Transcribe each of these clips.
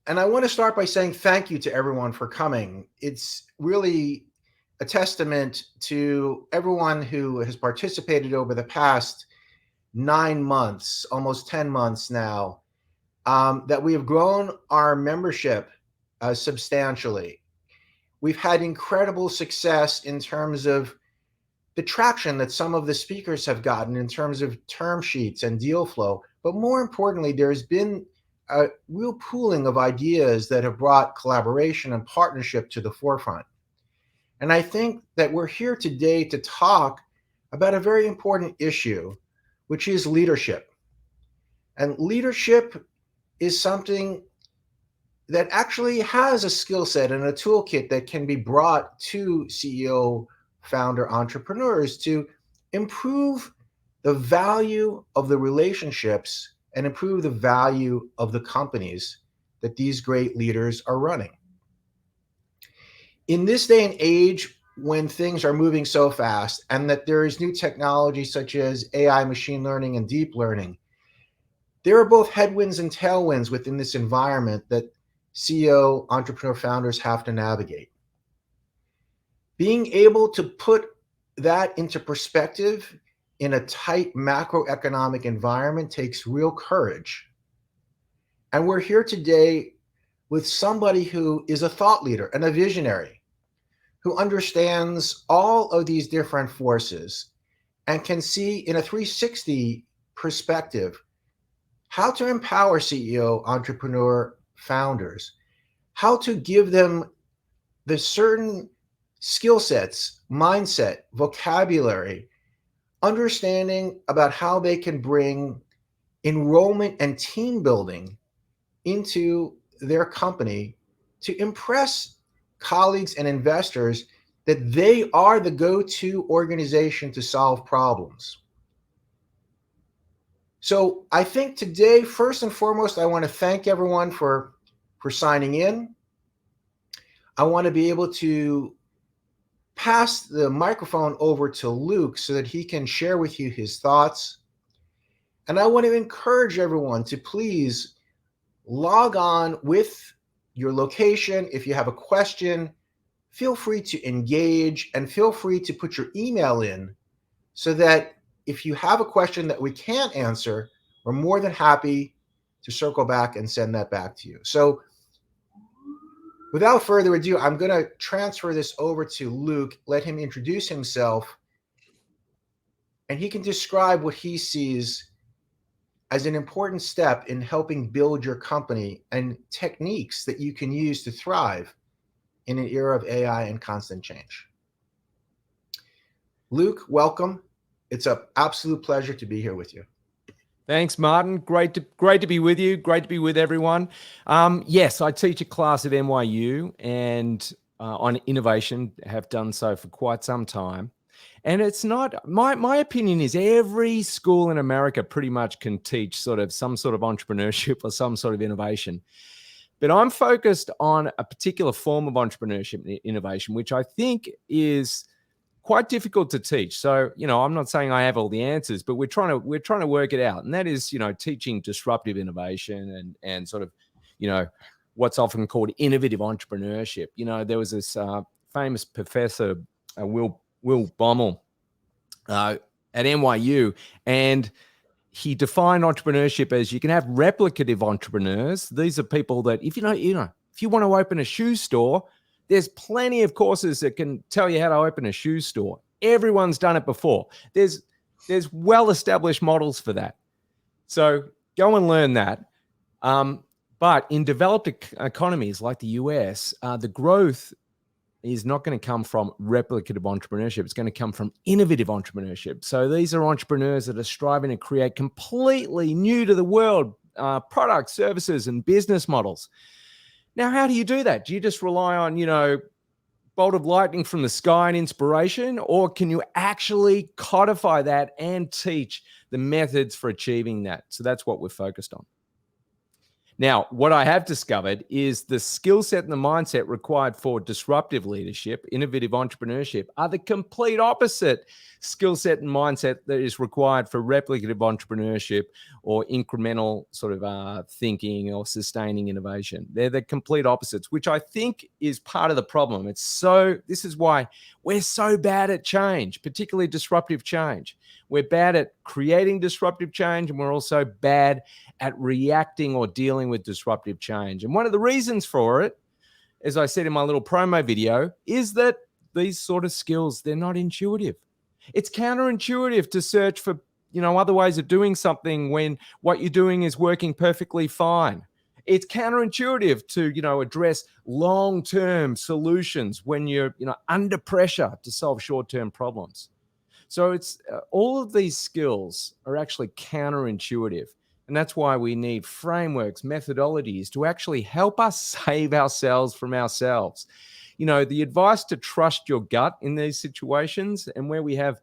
And I want to start by saying thank you to everyone for coming. It's really a testament to everyone who has participated over the past 9 months, almost 10 months now, that we have grown our membership substantially. We've had incredible success in terms of the traction that some of the speakers have gotten in terms of term sheets and deal flow. But more importantly, there's been a real pooling of ideas that have brought collaboration and partnership to the forefront. And I think that we're here today to talk about a very important issue, which is leadership. And leadership is something that actually has a skill set and a toolkit that can be brought to CEO, founder, entrepreneurs to improve the value of the relationships and improve the value of the companies that these great leaders are running. In this day and age, when things are moving so fast and that there is new technology such as AI, machine learning, and deep learning, there are both headwinds and tailwinds within this environment that CEO, entrepreneur founders have to navigate. Being able to put that into perspective in a tight macroeconomic environment takes real courage. And we're here today with somebody who is a thought leader and a visionary who understands all of these different forces and can see in a 360 perspective how to empower CEO, entrepreneur, founders, how to give them the certain skill sets, mindset, vocabulary, understanding about how they can bring enrollment and team building into their company to impress colleagues and investors that they are the go-to organization to solve problems. So I think today, first and foremost, I want to thank everyone for signing in. I want to be able to pass the microphone over to Luke so that he can share with you his thoughts. And I want to encourage everyone to please log on with your location. If you have a question, feel free to engage and feel free to put your email in so that if you have a question that we can't answer, we're more than happy to circle back and send that back to you. So without further ado, I'm going to transfer this over to Luke, let him introduce himself, and he can describe what he sees as an important step in helping build your company and techniques that you can use to thrive in an era of AI and constant change. Luke, welcome. It's an absolute pleasure to be here with you. Thanks, Martin. Great to be with you. Great to be with everyone. Yes, I teach a class at NYU and on innovation, have done so for quite some time. And it's not, my opinion is every school in America pretty much can teach some sort of entrepreneurship or some sort of innovation. But I'm focused on a particular form of entrepreneurship and innovation, which I think is quite difficult to teach. So, I'm not saying I have all the answers, but we're trying to work it out. And that is, teaching disruptive innovation and sort of, what's often called innovative entrepreneurship. There was this famous professor, Will Baumol, at NYU, and he defined entrepreneurship as you can have replicative entrepreneurs. These are people that if if you want to open a shoe store, there's plenty of courses that can tell you how to open a shoe store. Everyone's done it before. There's well-established models for that. So go and learn that. But in developed economies like the US, the growth is not going to come from replicative entrepreneurship. It's going to come from innovative entrepreneurship. So these are entrepreneurs that are striving to create completely new to the world products, services, and business models. Now, how do you do that? Do you just rely on, bolt of lightning from the sky and inspiration? Or can you actually codify that and teach the methods for achieving that? So that's what we're focused on. Now, what I have discovered is the skill set and the mindset required for disruptive leadership, innovative entrepreneurship, are the complete opposite skill set and mindset that is required for replicative entrepreneurship or incremental sort of thinking or sustaining innovation. They're the complete opposites, which I think is part of the problem. This is why we're so bad at change, particularly disruptive change. We're bad at creating disruptive change, and we're also bad at reacting or dealing with disruptive change. And one of the reasons for it, as I said in my little promo video, is that these sort of skills, they're not intuitive. It's counterintuitive to search for, other ways of doing something when what you're doing is working perfectly fine. It's counterintuitive to, address long-term solutions when you're, under pressure to solve short-term problems. So it's all of these skills are actually counterintuitive. And that's why we need frameworks, methodologies to actually help us save ourselves from ourselves. The advice to trust your gut in these situations, and where we have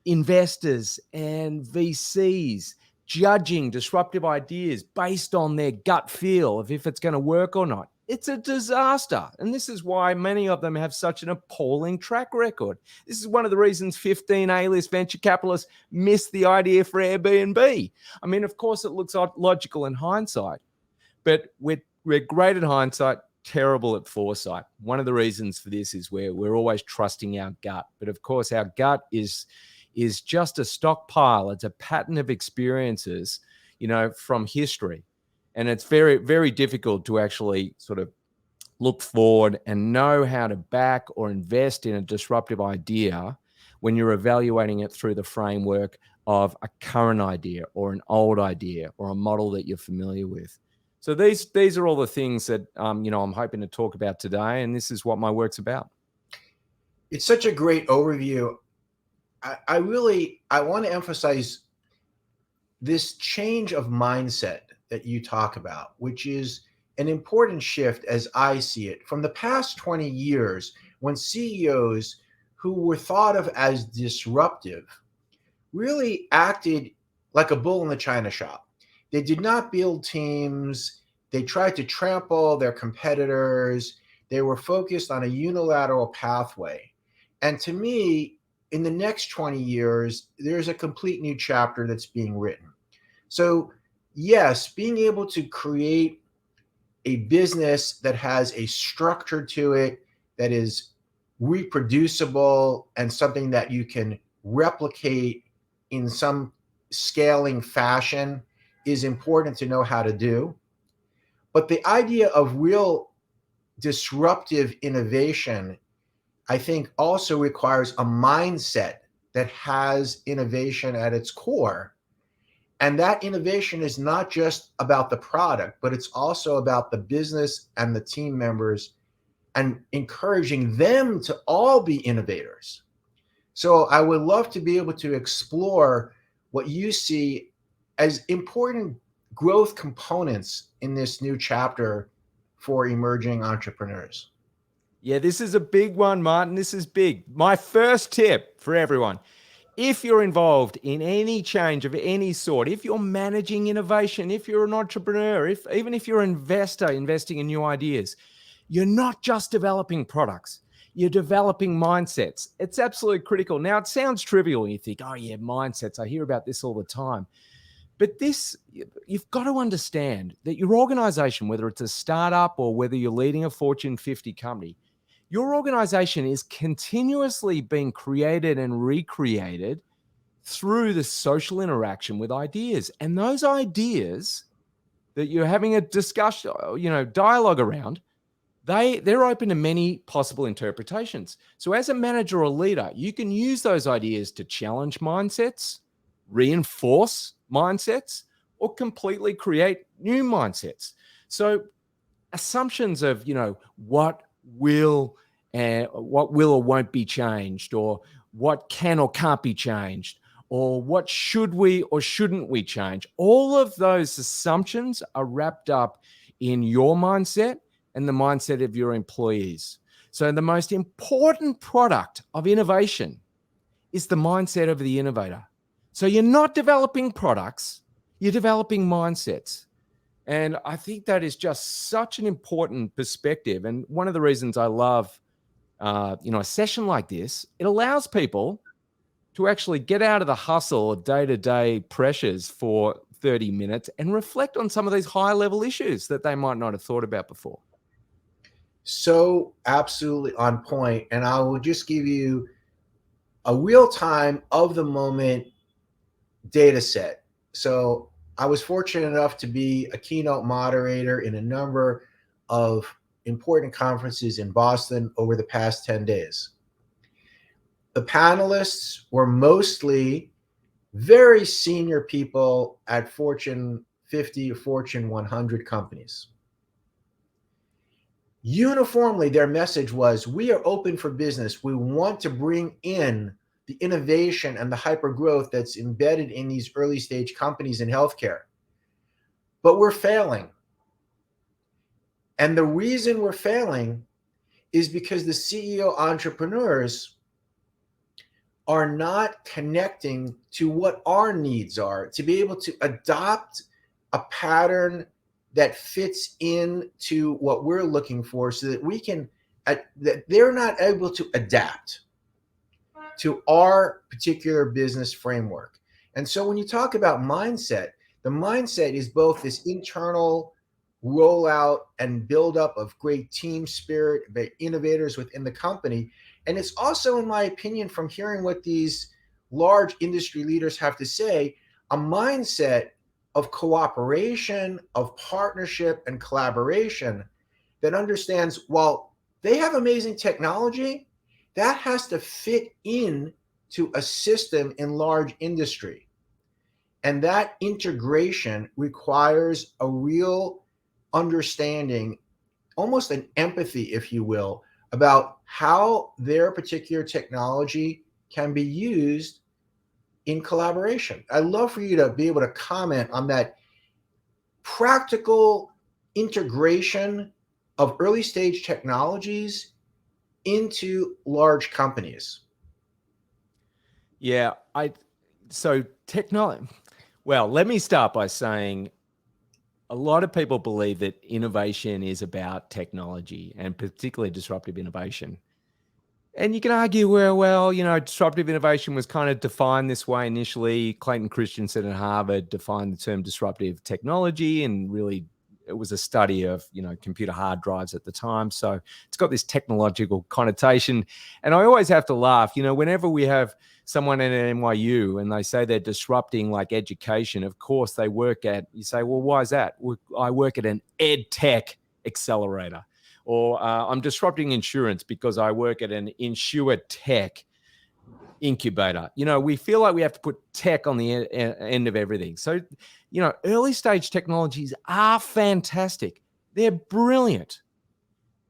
investors and VCs judging disruptive ideas based on their gut feel of if it's going to work or not, it's a disaster. And this is why many of them have such an appalling track record. This is one of the reasons 15 A-list venture capitalists missed the idea for Airbnb. I mean, of course, it looks logical in hindsight, but we're great at hindsight, terrible at foresight. One of the reasons for this is we're always trusting our gut. But of course, our gut is just a stockpile. It's a pattern of experiences, from history. And it's very, very difficult to actually sort of look forward and know how to back or invest in a disruptive idea when you're evaluating it through the framework of a current idea or an old idea or a model that you're familiar with. So these are all the things that, I'm hoping to talk about today. And this is what my work's about. It's such a great overview. I want to emphasize this change of mindset that you talk about, which is an important shift as I see it from the past 20 years, when CEOs who were thought of as disruptive really acted like a bull in the china shop. They did not build teams. They tried to trample their competitors. They were focused on a unilateral pathway. And to me, in the next 20 years, there's a complete new chapter that's being written. So yes, being able to create a business that has a structure to it, that is reproducible and something that you can replicate in some scaling fashion is important to know how to do. But the idea of real disruptive innovation, I think, also requires a mindset that has innovation at its core. And that innovation is not just about the product, but it's also about the business and the team members and encouraging them to all be innovators. So I would love to be able to explore what you see as important growth components in this new chapter for emerging entrepreneurs. Yeah, this is a big one, Martin. This is big. My first tip for everyone: if you're involved in any change of any sort, if you're managing innovation, if you're an entrepreneur, even if you're an investor investing in new ideas, you're not just developing products, you're developing mindsets. It's absolutely critical. Now, it sounds trivial. You think, oh yeah, mindsets. I hear about this all the time. But you've got to understand that your organization, whether it's a startup or whether you're leading a Fortune 50 company, your organization is continuously being created and recreated through the social interaction with ideas. And those ideas that you're having a discussion, dialogue around, they're open to many possible interpretations. So as a manager or leader, you can use those ideas to challenge mindsets, reinforce mindsets, or completely create new mindsets. So assumptions of, what will or won't be changed, or what can or can't be changed, or what should we or shouldn't we change. All of those assumptions are wrapped up in your mindset and the mindset of your employees. So the most important product of innovation is the mindset of the innovator. So you're not developing products, you're developing mindsets. And I think that is just such an important perspective. And one of the reasons I love, a session like this, it allows people to actually get out of the hustle of day-to-day pressures for 30 minutes and reflect on some of these high-level issues that they might not have thought about before. So absolutely on point. And I will just give you a real-time of the moment data set. So I was fortunate enough to be a keynote moderator in a number of important conferences in Boston over the past 10 days. The panelists were mostly very senior people at Fortune 50 or Fortune 100 companies. Uniformly, their message was, we are open for business. We want to bring in the innovation and the hyper growth that's embedded in these early stage companies in healthcare. But we're failing. And the reason we're failing is because the CEO entrepreneurs are not connecting to what our needs are, to be able to adopt a pattern that fits into what we're looking for, so that we can, that they're not able to adapt to our particular business framework. And so when you talk about mindset, the mindset is both this internal rollout and buildup of great team spirit, the innovators within the company. And it's also, in my opinion, from hearing what these large industry leaders have to say, a mindset of cooperation, of partnership and collaboration that understands, while they have amazing technology, that has to fit in to a system in large industry. And that integration requires a real understanding, almost an empathy, if you will, about how their particular technology can be used in collaboration. I'd love for you to be able to comment on that practical integration of early stage technologies into large companies. Yeah, well, let me start by saying a lot of people believe that innovation is about technology, and particularly disruptive innovation. And you can argue, well, disruptive innovation was kind of defined this way initially. Clayton Christensen at Harvard defined the term disruptive technology, and really it was a study of, computer hard drives at the time. So it's got this technological connotation. And I always have to laugh, whenever we have someone at NYU and they say they're disrupting like education, of course you say, well, why is that? Well, I work at an ed tech accelerator. Or I'm disrupting insurance because I work at an insure tech incubator. We feel like we have to put tech on the end of everything. So, early stage technologies are fantastic. They're brilliant.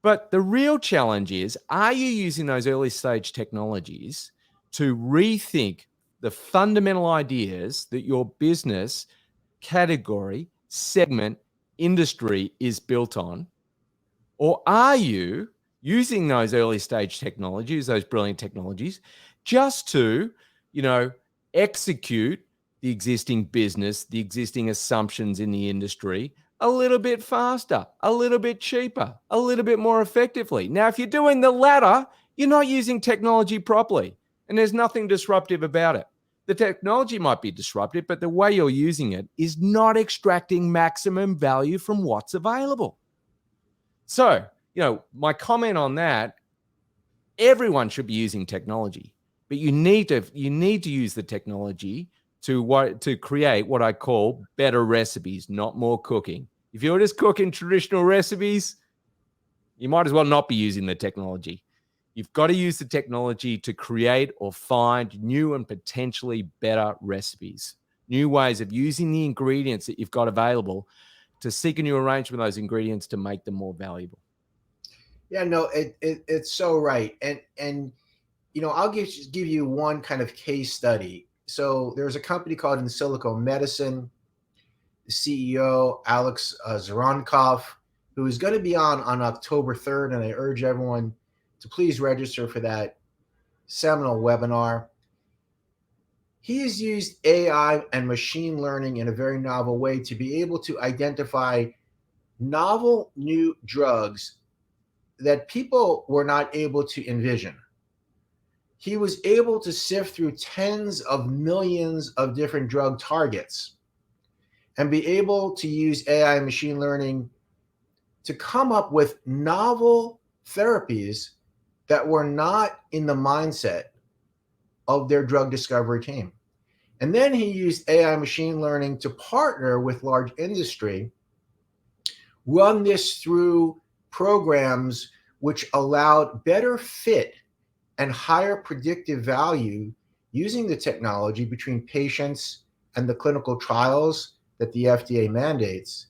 But the real challenge is, are you using those early stage technologies to rethink the fundamental ideas that your business, category, segment, industry is built on? Or are you using those early stage technologies, those brilliant technologies, just to, execute the existing business, the existing assumptions in the industry a little bit faster, a little bit cheaper, a little bit more effectively? Now, if you're doing the latter, you're not using technology properly, and there's nothing disruptive about it. The technology might be disruptive, but the way you're using it is not extracting maximum value from what's available. So, my comment on that, everyone should be using technology, but you need to use the technology to create what I call better recipes, not more cooking. If you're just cooking traditional recipes, you might as well not be using the technology. You've got to use the technology to create or find new and potentially better recipes, new ways of using the ingredients that you've got available to seek a new arrangement of those ingredients to make them more valuable. Yeah, no, it's so right. And I'll give you one kind of case study. So there's a company called In Silico Medicine. The CEO, Alex Zoronkov, who is going to be on October 3rd, and I urge everyone to please register for that seminal webinar. He has used AI and machine learning in a very novel way to be able to identify novel new drugs that people were not able to envision. He was able to sift through tens of millions of different drug targets and be able to use AI and machine learning to come up with novel therapies that were not in the mindset of their drug discovery team. And then he used AI machine learning to partner with large industry, run this through programs which allowed better fit and higher predictive value using the technology between patients and the clinical trials that the FDA mandates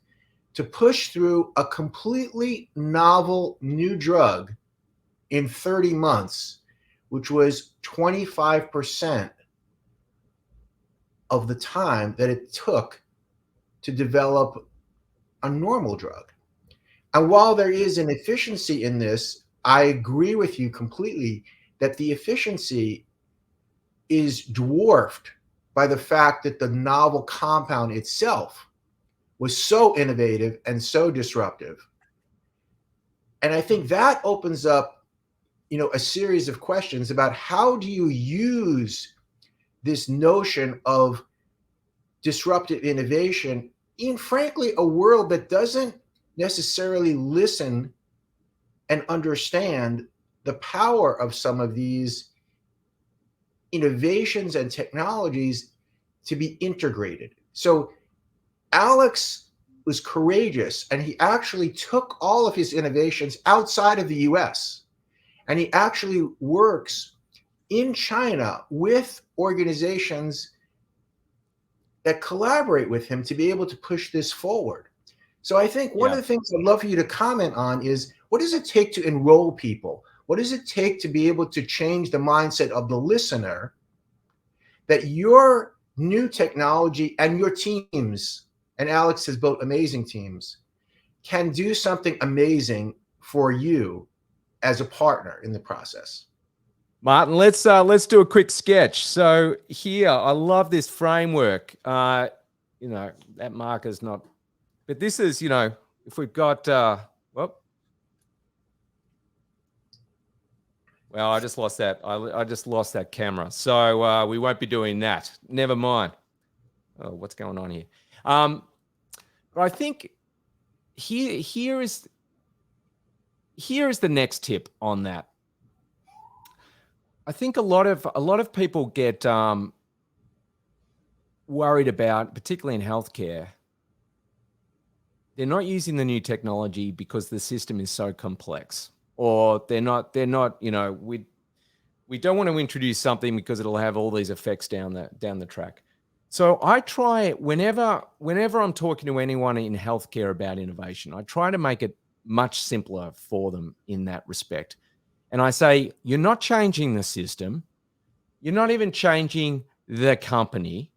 to push through a completely novel new drug in 30 months, which was 25% of the time that it took to develop a normal drug. And while there is an efficiency in this, I agree with you completely that the efficiency is dwarfed by the fact that the novel compound itself was so innovative and so disruptive. And I think that opens up, a series of questions about how do you use this notion of disruptive innovation in, frankly, a world that doesn't necessarily listen and understand the power of some of these innovations and technologies to be integrated. So Alex was courageous, and he actually took all of his innovations outside of the US, and he actually works in China with organizations that collaborate with him to be able to push this forward. So I think one of the things I'd love for you to comment on is, what does it take to enroll people? What does it take to be able to change the mindset of the listener that your new technology and your teams, and Alex has built amazing teams, can do something amazing for you as a partner in the process? Martin, let's do a quick sketch. So here, I love this framework. That marker's not, but this is, if we've got, well, I just lost that. I just lost that camera. So we won't be doing that. Never mind. Oh, what's going on here? But I think here is the next tip on that. I think a lot of people get worried about, particularly in healthcare, they're not using the new technology because the system is so complex, or they're not. We don't want to introduce something because it'll have all these effects down the track. So I try, whenever I'm talking to anyone in healthcare about innovation, I try to make it much simpler for them in that respect. And I say, you're not changing the system. You're not even changing the company.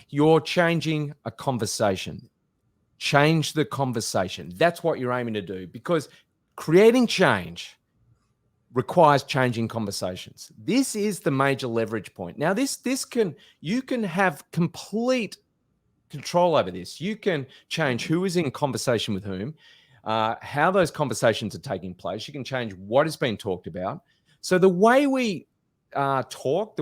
You're changing a conversation. Change the conversation. That's what you're aiming to do, because creating change requires changing conversations. This is the major leverage point. Now, you can have complete control over this. You can change who is in conversation with whom, how those conversations are taking place. You can change what is being talked about. So the way we talk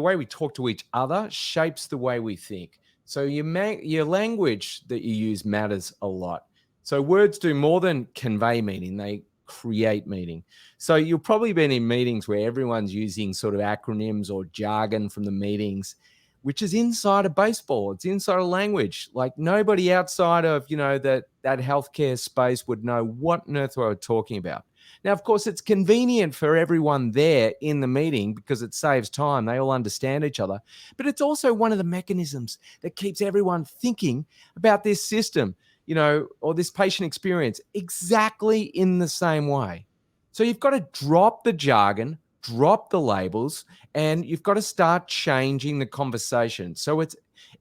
to each other shapes the way we think. So your language that you use matters a lot. So words do more than convey meaning. They create meaning. So you'll probably be in meetings where everyone's using sort of acronyms or jargon from the meetings, which is inside of baseball. It's inside of language. Like nobody outside of, that healthcare space would know what on earth we're talking about. Now, of course, it's convenient for everyone there in the meeting because it saves time. They all understand each other. But it's also one of the mechanisms that keeps everyone thinking about this system, or this patient experience exactly in the same way. So you've got to drop the jargon, drop the labels, and you've got to start changing the conversation. So it's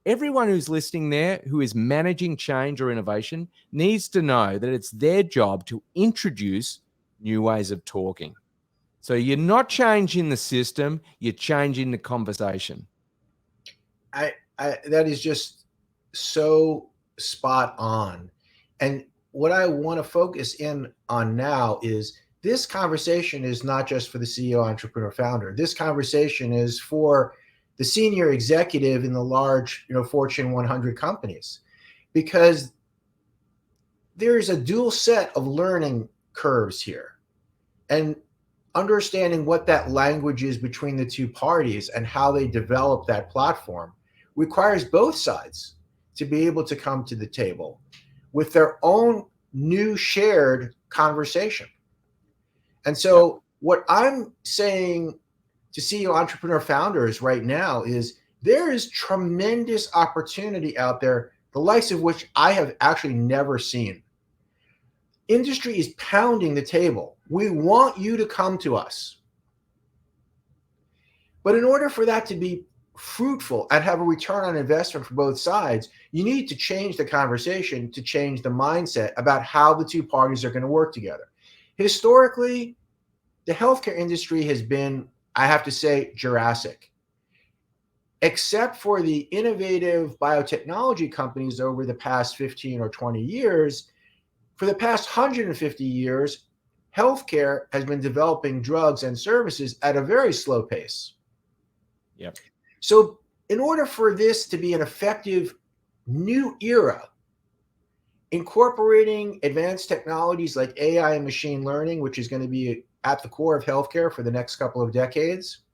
everyone who's listening there who is managing change or innovation needs to know that it's their job to introduce new ways of talking. So you're not changing the system, you're changing the conversation. I that is just so spot on. And what I want to focus in on now is this conversation is not just for the CEO, entrepreneur, founder. This conversation is for the senior executive in the large, Fortune 100 companies, because there's a dual set of learning curves here. And understanding what that language is between the two parties and how they develop that platform requires both sides to be able to come to the table with their own new shared conversation. And Yep. so, what I'm saying to CEO, entrepreneur, founders right now is there is tremendous opportunity out there, the likes of which I have actually never seen. Industry is pounding the table. We want you to come to us. But in order for that to be fruitful and have a return on investment for both sides, you need to change the conversation, to change the mindset about how the two parties are going to work together. Historically, the healthcare industry has been, I have to say, Jurassic. Except for the innovative biotechnology companies over the past 15 or 20 years, for the past 150 years, healthcare has been developing drugs and services at a very slow pace. Yep. So, in order for this to be an effective new era, incorporating advanced technologies like AI and machine learning, which is going to be at the core of healthcare for the next couple of decades,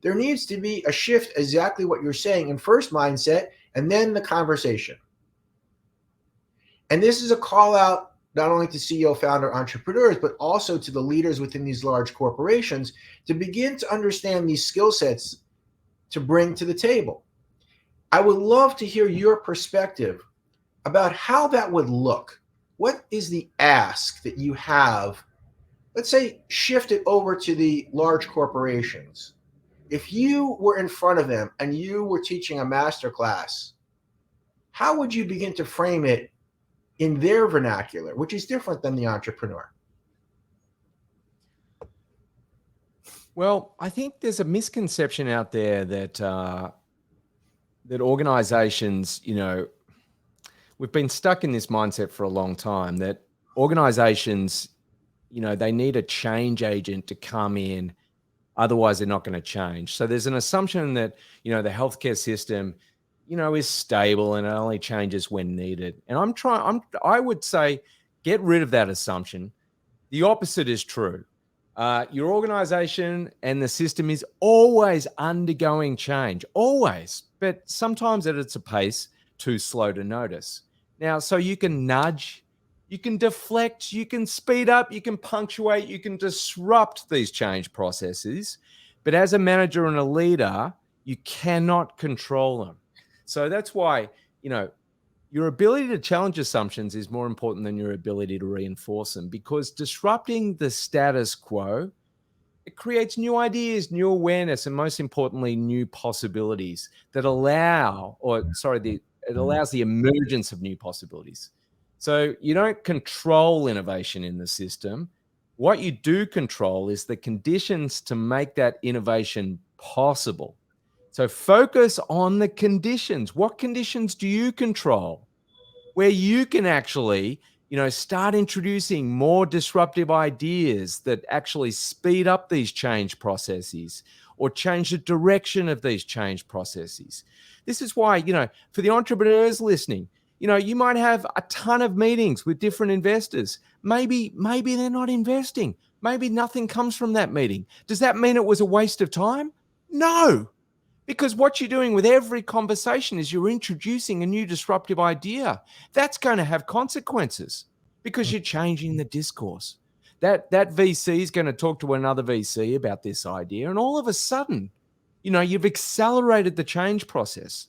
there needs to be a shift, exactly what you're saying, in first mindset and then the conversation. And this is a call out not only to CEO, founder, entrepreneurs, but also to the leaders within these large corporations to begin to understand these skill sets to bring to the table. I would love to hear your perspective about how that would look. What is the ask that you have? Let's say shift it over to the large corporations. If you were in front of them and you were teaching a master class, how would you begin to frame it in their vernacular, which is different than the entrepreneur? Well, I think there's a misconception out there that that organizations, we've been stuck in this mindset for a long time that organizations, they need a change agent to come in. Otherwise, they're not going to change. So there's an assumption that, the healthcare system, is stable and it only changes when needed. And I would say, get rid of that assumption. The opposite is true. Your organization and the system is always undergoing change, always, but sometimes it's a pace too slow to notice. Now, so you can nudge, you can deflect, you can speed up, you can punctuate, you can disrupt these change processes. But as a manager and a leader, you cannot control them. So that's why, your ability to challenge assumptions is more important than your ability to reinforce them, because disrupting the status quo, it creates new ideas, new awareness, and most importantly, new possibilities that it allows the emergence of new possibilities. So you don't control innovation in the system. What you do control is the conditions to make that innovation possible. So focus on the conditions. What conditions do you control where you can actually, start introducing more disruptive ideas that actually speed up these change processes or change the direction of these change processes? This is why, for the entrepreneurs listening, you might have a ton of meetings with different investors. Maybe they're not investing. Maybe nothing comes from that meeting. Does that mean it was a waste of time? No. Because what you're doing with every conversation is you're introducing a new disruptive idea. That's going to have consequences because you're changing the discourse. That VC is going to talk to another VC about this idea, and all of a sudden, you've accelerated the change process.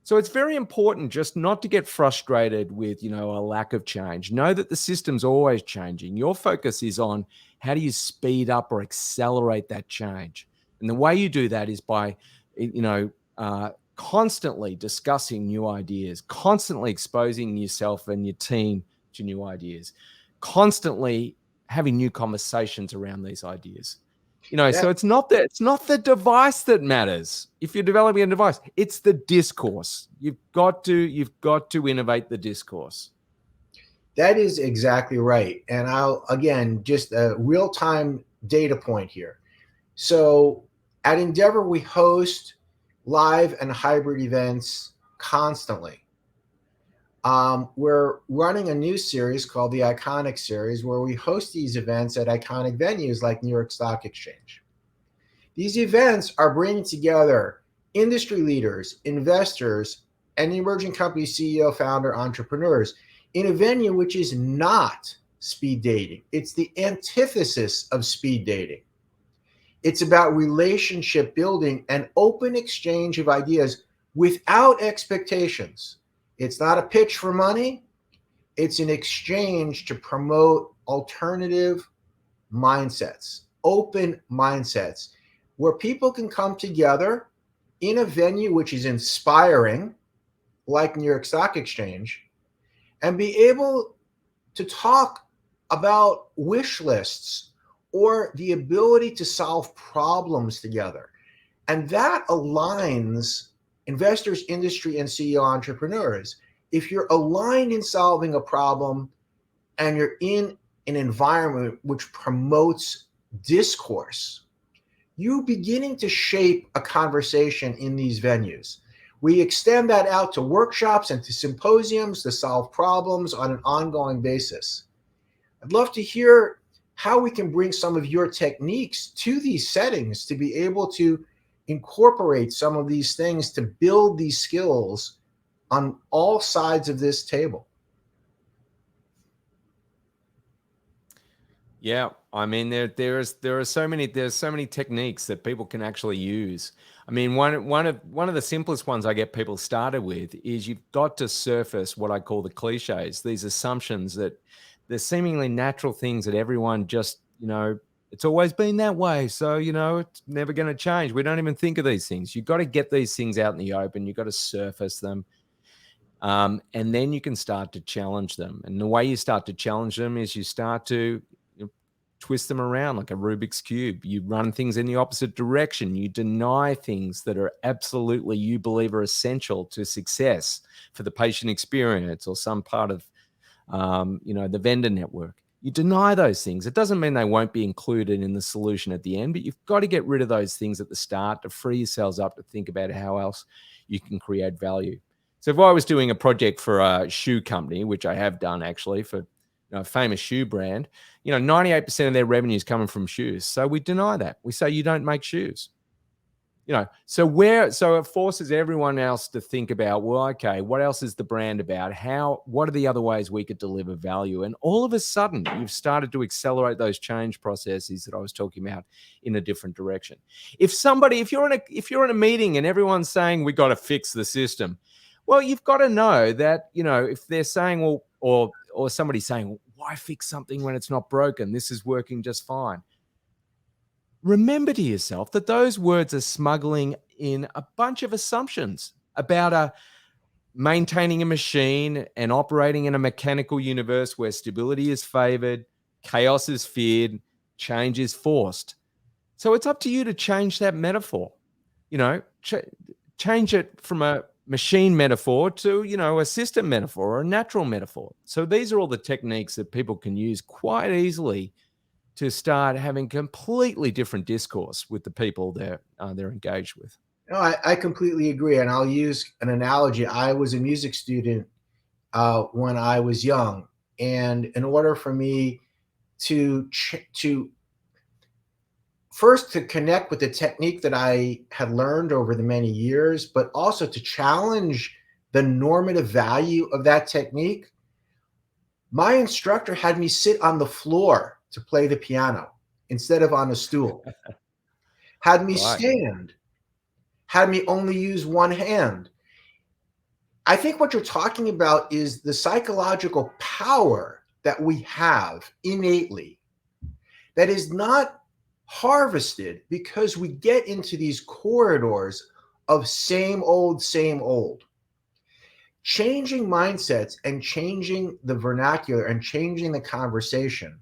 So it's very important just not to get frustrated with, a lack of change. Know that the system's always changing. Your focus is on how do you speed up or accelerate that change. And the way you do that is by, constantly discussing new ideas, constantly exposing yourself and your team to new ideas, constantly having new conversations around these ideas. So it's not the device that matters. If you're developing a device, it's the discourse. You've got to innovate the discourse. That is exactly right. And I'll, again, just a real-time data point here. So at Endeavor, we host live and hybrid events constantly. We're running a new series called the Iconic Series, where we host these events at iconic venues like New York Stock Exchange. These events are bringing together industry leaders, investors, and emerging company CEO, founder, entrepreneurs in a venue which is not speed dating. It's the antithesis of speed dating. It's about relationship building and open exchange of ideas without expectations. It's not a pitch for money. It's an exchange to promote alternative mindsets, open mindsets, where people can come together in a venue which is inspiring, like New York Stock Exchange, and be able to talk about wish lists or the ability to solve problems together. And that aligns investors, industry, and CEO entrepreneurs. If you're aligned in solving a problem and you're in an environment which promotes discourse, you're beginning to shape a conversation in these venues. We extend that out to workshops and to symposiums to solve problems on an ongoing basis. I'd love to hear how we can bring some of your techniques to these settings to be able to incorporate some of these things to build these skills on all sides of this table. Yeah, I mean there are so many techniques that people can actually use. I mean one of the simplest ones I get people started with is you've got to surface what I call the cliches. These assumptions that they're seemingly natural things that everyone just, it's always been that way. So, it's never going to change. We don't even think of these things. You've got to get these things out in the open. You've got to surface them. And then you can start to challenge them. And the way you start to challenge them is you start to twist them around like a Rubik's Cube. You run things in the opposite direction. You deny things that are absolutely, you believe, are essential to success for the patient experience or some part of, the vendor network. You deny those things. It doesn't mean they won't be included in the solution at the end, but you've got to get rid of those things at the start to free yourselves up to think about how else you can create value. So if I was doing a project for a shoe company, which I have done actually for a famous shoe brand, 98% of their revenue is coming from shoes. So we deny that. We say you don't make shoes. So it forces everyone else to think about, well, okay, what else is the brand about? What are the other ways we could deliver value? And all of a sudden, you've started to accelerate those change processes that I was talking about in a different direction. If you're in a meeting and everyone's saying we got to fix the system, well, you've got to know that, if they're saying, well, or somebody's saying, why fix something when it's not broken? This is working just fine. Remember to yourself that those words are smuggling in a bunch of assumptions about maintaining a machine and operating in a mechanical universe where stability is favored, chaos is feared, change is forced. So it's up to you to change that metaphor. Change it from a machine metaphor to, a system metaphor or a natural metaphor. So these are all the techniques that people can use quite easily to start having completely different discourse with the people they're engaged with. No, I completely agree. And I'll use an analogy. I was a music student when I was young. And in order for me to first to connect with the technique that I had learned over the many years, but also to challenge the normative value of that technique, my instructor had me sit on the floor to play the piano instead of on a stool, had me stand, had me only use one hand. I think what you're talking about is the psychological power that we have innately that is not harvested because we get into these corridors of same old, same old. Changing mindsets and changing the vernacular and changing the conversation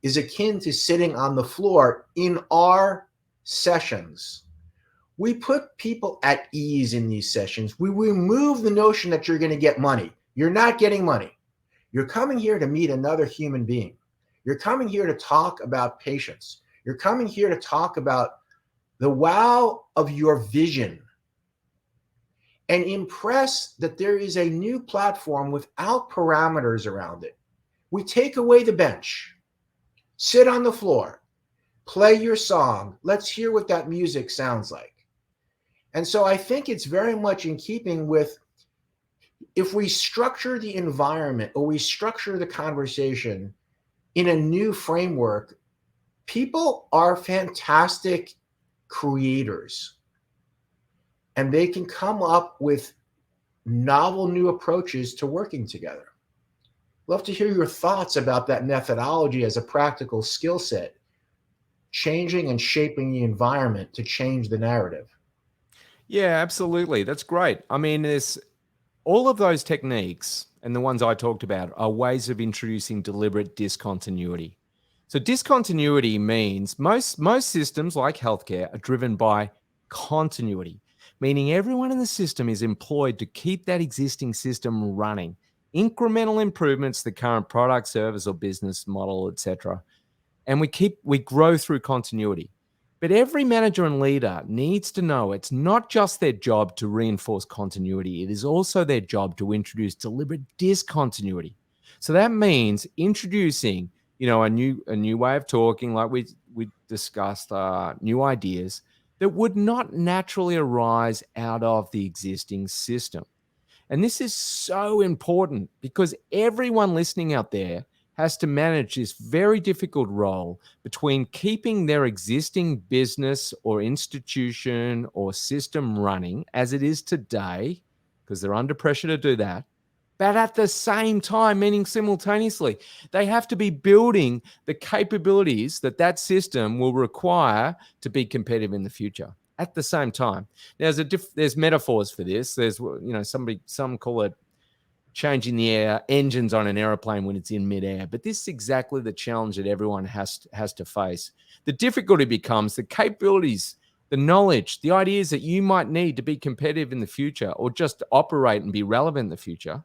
is akin to sitting on the floor in our sessions. We put people at ease in these sessions. We remove the notion that you're going to get money. You're not getting money. You're coming here to meet another human being. You're coming here to talk about patience. You're coming here to talk about the wow of your vision and impress that there is a new platform without parameters around it. We take away the bench, sit on the floor, play your song. Let's hear what that music sounds like. And so I think it's very much in keeping with, if we structure the environment or we structure the conversation in a new framework, people are fantastic creators and they can come up with novel new approaches to working together. Love to hear your thoughts about that methodology as a practical skill set, changing and shaping the environment to change the narrative. Yeah, absolutely. That's great. I mean, there's all of those techniques and the ones I talked about are ways of introducing deliberate discontinuity. So discontinuity means most systems like healthcare are driven by continuity, meaning everyone in the system is employed to keep that existing system running. Incremental improvements to the current product, service, or business model, etc. And we grow through continuity. But every manager and leader needs to know it's not just their job to reinforce continuity. It is also their job to introduce deliberate discontinuity. So that means introducing, a new way of talking, like we discussed, new ideas that would not naturally arise out of the existing system. And this is so important because everyone listening out there has to manage this very difficult role between keeping their existing business or institution or system running as it is today, because they're under pressure to do that, but at the same time, meaning simultaneously, they have to be building the capabilities that system will require to be competitive in the future at the same time. Now, there's metaphors for this. There's, some call it changing the engines on an airplane when it's in midair. But this is exactly the challenge that everyone has to face. The difficulty becomes the capabilities, the knowledge, the ideas that you might need to be competitive in the future or just operate and be relevant in the future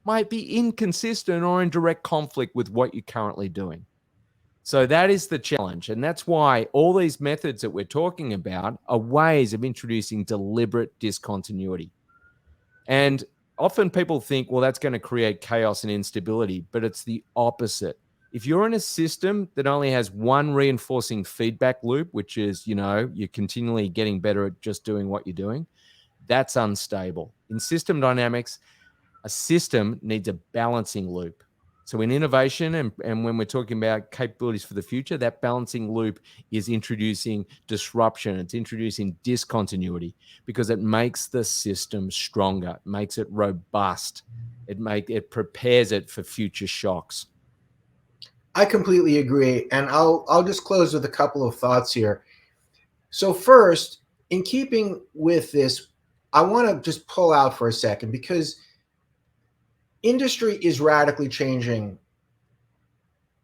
might be inconsistent or in direct conflict with what you're currently doing. So that is the challenge. And that's why all these methods that we're talking about are ways of introducing deliberate discontinuity. And often people think, well, that's going to create chaos and instability, but it's the opposite. If you're in a system that only has one reinforcing feedback loop, which is, you're continually getting better at just doing what you're doing, that's unstable. In system dynamics, a system needs a balancing loop. So in innovation and when we're talking about capabilities for the future, that balancing loop is introducing disruption. It's introducing discontinuity because it makes the system stronger, it makes it robust, it prepares it for future shocks. I completely agree. And I'll just close with a couple of thoughts here. So first, in keeping with this, I want to just pull out for a second because industry is radically changing.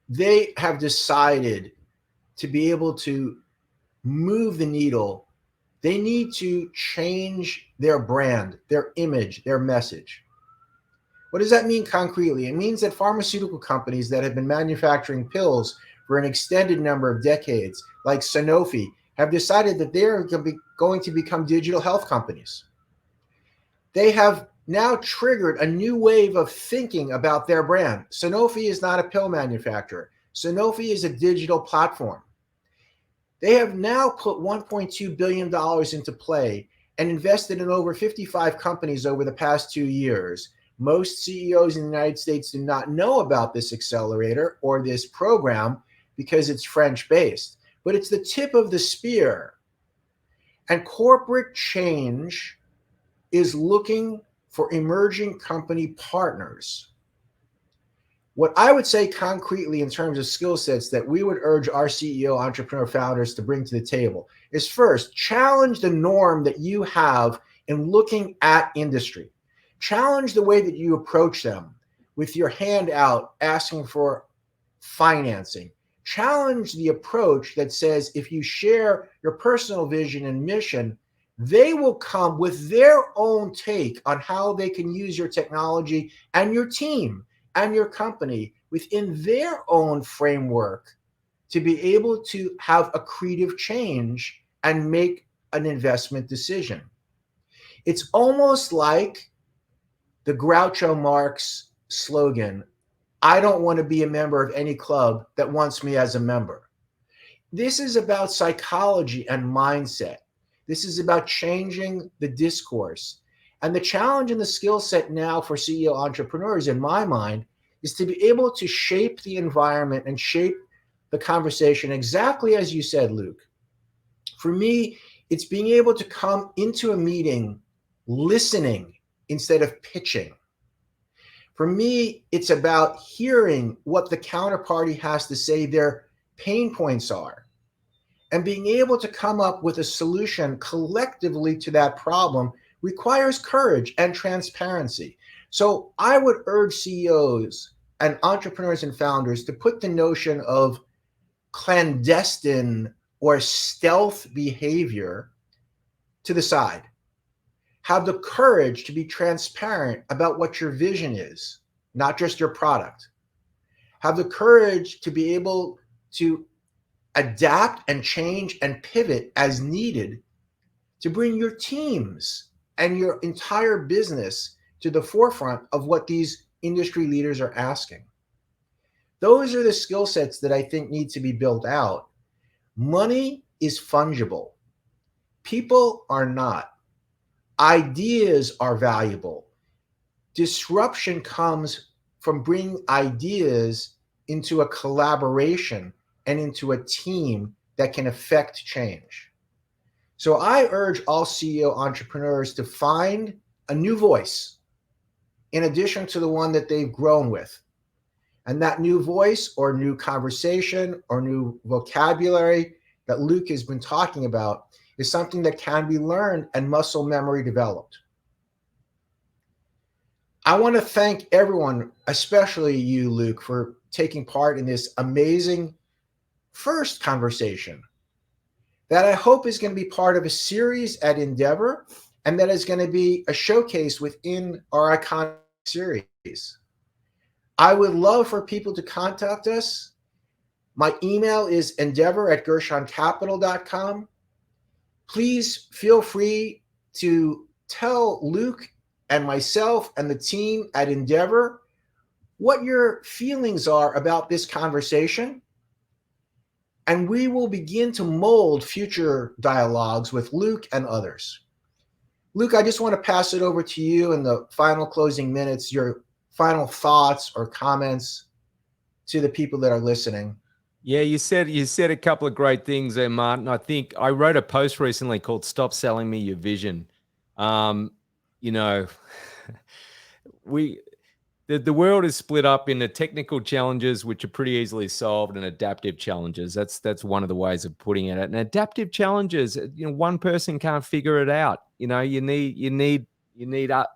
They have decided to be able to move the needle. They need to change their brand, their image, their message. What does that mean concretely? It means that pharmaceutical companies that have been manufacturing pills for an extended number of decades, like Sanofi, have decided that they're going to become digital health companies. They have now triggered a new wave of thinking about their brand. Sanofi is not a pill manufacturer. Sanofi is a digital platform. They have now put $1.2 billion into play and invested in over 55 companies over the past 2 years. Most CEOs in the United States do not know about this accelerator or this program because it's French-based, but it's the tip of the spear. And corporate change is looking for emerging company partners. What I would say concretely in terms of skill sets that we would urge our CEO, entrepreneur founders to bring to the table is first, challenge the norm that you have in looking at industry. Challenge the way that you approach them with your hand out asking for financing. challenge the approach that says if you share your personal vision and mission, they will come with their own take on how they can use your technology and your team and your company within their own framework to be able to have accretive change and make an investment decision. It's almost like the Groucho Marx slogan, I don't want to be a member of any club that wants me as a member. This is about psychology and mindset. This is about changing the discourse. And the challenge and the skill set now for CEO entrepreneurs, in my mind, is to be able to shape the environment and shape the conversation exactly as you said, Luke. For me, it's being able to come into a meeting listening instead of pitching. For me, it's about hearing what the counterparty has to say their pain points are and being able to come up with a solution collectively to that problem requires courage and transparency. So I would urge CEOs and entrepreneurs and founders to put the notion of clandestine or stealth behavior to the side. Have the courage to be transparent about what your vision is, not just your product. Have the courage to be able to adapt and change and pivot as needed to bring your teams and your entire business to the forefront of what these industry leaders are asking. Those are the skill sets that I think need to be built out. Money is fungible. People are not. Ideas are valuable. Disruption comes from bringing ideas into a collaboration and into a team that can affect change. So I urge all CEO entrepreneurs to find a new voice in addition to the one that they've grown with. And that new voice or new conversation or new vocabulary that Luke has been talking about is something that can be learned and muscle memory developed. I want to thank everyone, especially you, Luke, for taking part in this amazing first conversation that I hope is going to be part of a series at Endeavor and that is going to be a showcase within our iconic series. I would love for people to contact us. My email is endeavor@gershoncapital.com. Please feel free to tell Luke and myself and the team at Endeavor what your feelings are about this conversation. And we will begin to mold future dialogues with Luke and others. Luke, I just want to pass it over to you in the final closing minutes, your final thoughts or comments to the people that are listening. Yeah, you said a couple of great things there, Martin. I think I wrote a post recently called "Stop Selling Me Your Vision." You know, the world is split up into technical challenges, which are pretty easily solved, and adaptive challenges. That's one of the ways of putting it. And adaptive challenges, one person can't figure it out. You need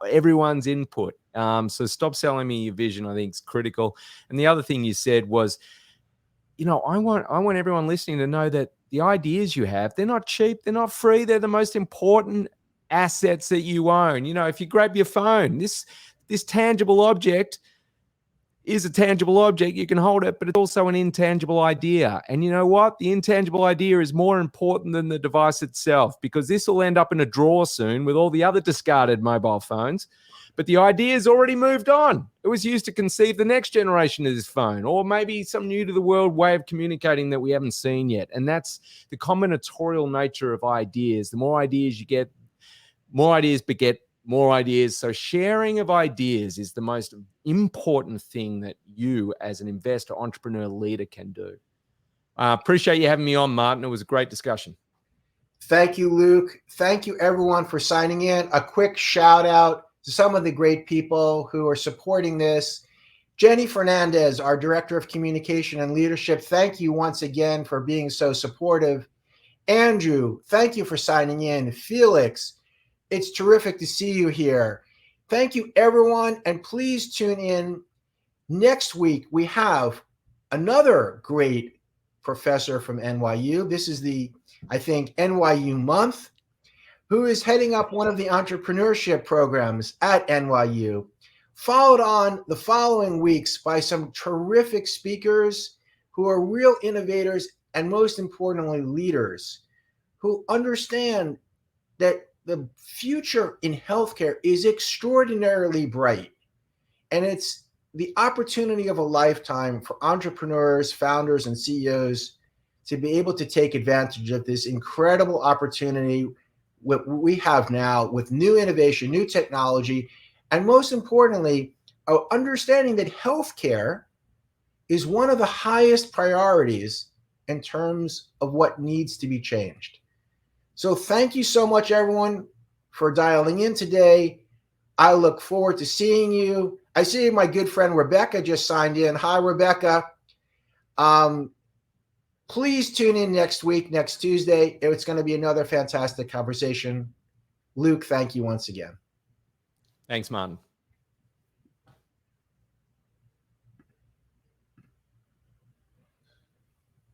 everyone's input. So stop selling me your vision, I think, is critical. And the other thing you said was, I want everyone listening to know that the ideas you have, they're not cheap, they're not free, they're the most important assets that you own. If you grab your phone, this tangible object is a tangible object. You can hold it, but it's also an intangible idea. And you know what? The intangible idea is more important than the device itself, because this will end up in a drawer soon with all the other discarded mobile phones. But the idea has already moved on. It was used to conceive the next generation of this phone, or maybe some new to the world way of communicating that we haven't seen yet. And that's the combinatorial nature of ideas. The more ideas you get, more ideas beget more ideas. So sharing of ideas is the most important thing that you as an investor, entrepreneur, leader can do. Appreciate you having me on, Martin. It was a great discussion. Thank you, Luke. Thank you, everyone, for signing in. A quick shout out to some of the great people who are supporting this. Jenny Fernandez, our Director of Communication and Leadership, thank you once again for being so supportive. Andrew, thank you for signing in. Felix, it's terrific to see you here. Thank you, everyone, and please tune in. Next week, we have another great professor from NYU. This is I think, NYU month, who is heading up one of the entrepreneurship programs at NYU, followed on the following weeks by some terrific speakers who are real innovators and, most importantly, leaders who understand that the future in healthcare is extraordinarily bright. And it's the opportunity of a lifetime for entrepreneurs, founders, and CEOs to be able to take advantage of this incredible opportunity what we have now with new innovation, new technology, and most importantly, understanding that healthcare is one of the highest priorities in terms of what needs to be changed. So thank you so much, everyone, for dialing in today. I look forward to seeing you. I see my good friend Rebecca just signed in. Hi, Rebecca. Please tune in next week, next Tuesday. It's going to be another fantastic conversation. Luke, thank you once again. Thanks, Martin.